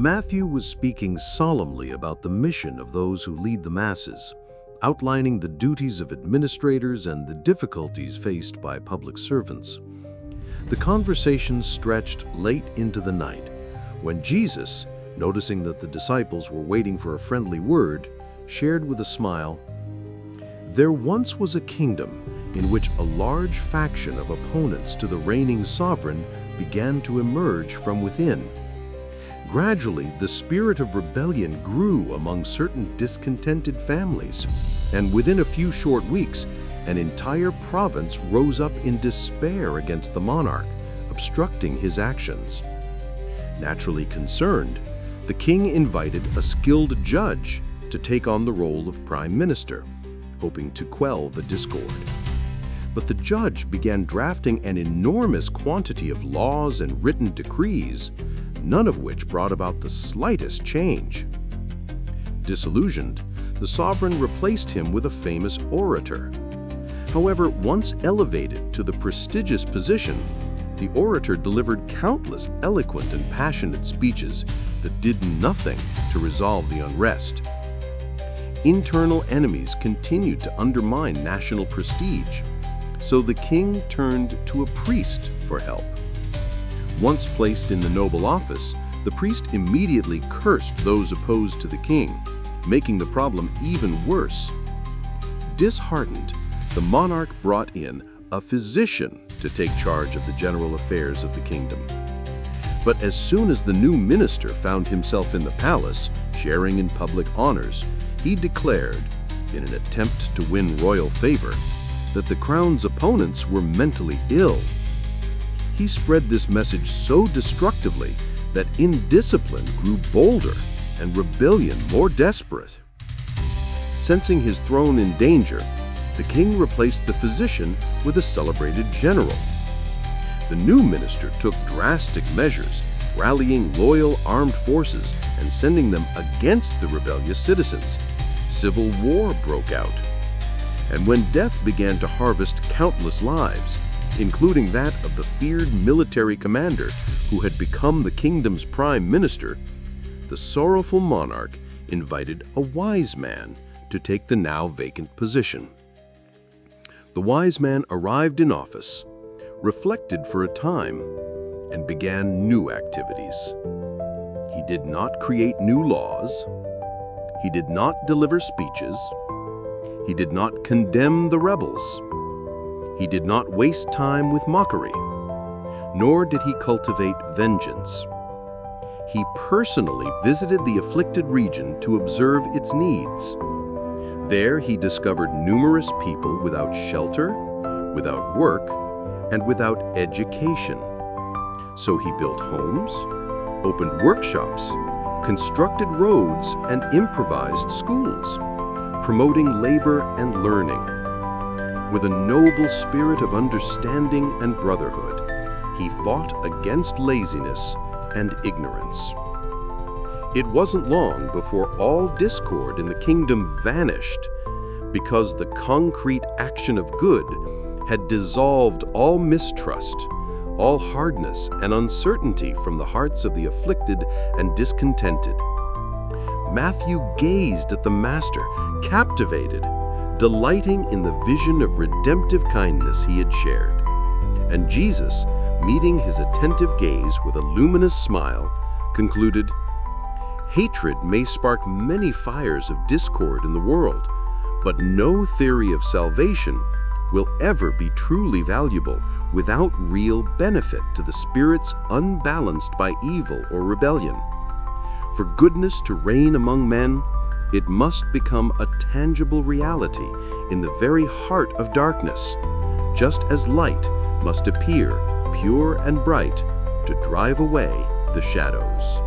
Matthew was speaking solemnly about the mission of those who lead the masses, outlining the duties of administrators and the difficulties faced by public servants. The conversation stretched late into the night, when Jesus, noticing that the disciples were waiting for a friendly word, shared with a smile, "There once was a kingdom in which a large faction of opponents to the reigning sovereign began to emerge from within. Gradually, the spirit of rebellion grew among certain discontented families, and within a few short weeks, an entire province rose up in despair against the monarch, obstructing his actions. Naturally concerned, the king invited a skilled judge to take on the role of prime minister, hoping to quell the discord. But the judge began drafting an enormous quantity of laws and written decrees, none of which brought about the slightest change. Disillusioned, the sovereign replaced him with a famous orator. However, once elevated to the prestigious position, the orator delivered countless eloquent and passionate speeches that did nothing to resolve the unrest. Internal enemies continued to undermine national prestige, so the king turned to a priest for help. Once placed in the noble office, the priest immediately cursed those opposed to the king, making the problem even worse. Disheartened, the monarch brought in a physician to take charge of the general affairs of the kingdom. But as soon as the new minister found himself in the palace, sharing in public honors, he declared, in an attempt to win royal favor, that the crown's opponents were mentally ill. He spread this message so destructively that indiscipline grew bolder and rebellion more desperate. Sensing his throne in danger, the king replaced the physician with a celebrated general. The new minister took drastic measures, rallying loyal armed forces and sending them against the rebellious citizens. Civil war broke out. And when death began to harvest countless lives, including that of the feared military commander who had become the kingdom's prime minister, the sorrowful monarch invited a wise man to take the now vacant position. The wise man arrived in office, reflected for a time, and began new activities. He did not create new laws. He did not deliver speeches. He did not condemn the rebels. He did not waste time with mockery, nor did he cultivate vengeance. He personally visited the afflicted region to observe its needs. There he discovered numerous people without shelter, without work, and without education. So he built homes, opened workshops, constructed roads, and improvised schools, promoting labor and learning. With a noble spirit of understanding and brotherhood, he fought against laziness and ignorance. It wasn't long before all discord in the kingdom vanished, because the concrete action of good had dissolved all mistrust, all hardness and uncertainty from the hearts of the afflicted and discontented. Matthew gazed at the Master, captivated, delighting in the vision of redemptive kindness he had shared. And Jesus, meeting his attentive gaze with a luminous smile, concluded, "Hatred may spark many fires of discord in the world, but no theory of salvation will ever be truly valuable without real benefit to the spirits unbalanced by evil or rebellion. For goodness to reign among men, it must become a tangible reality in the very heart of darkness, just as light must appear pure and bright to drive away the shadows."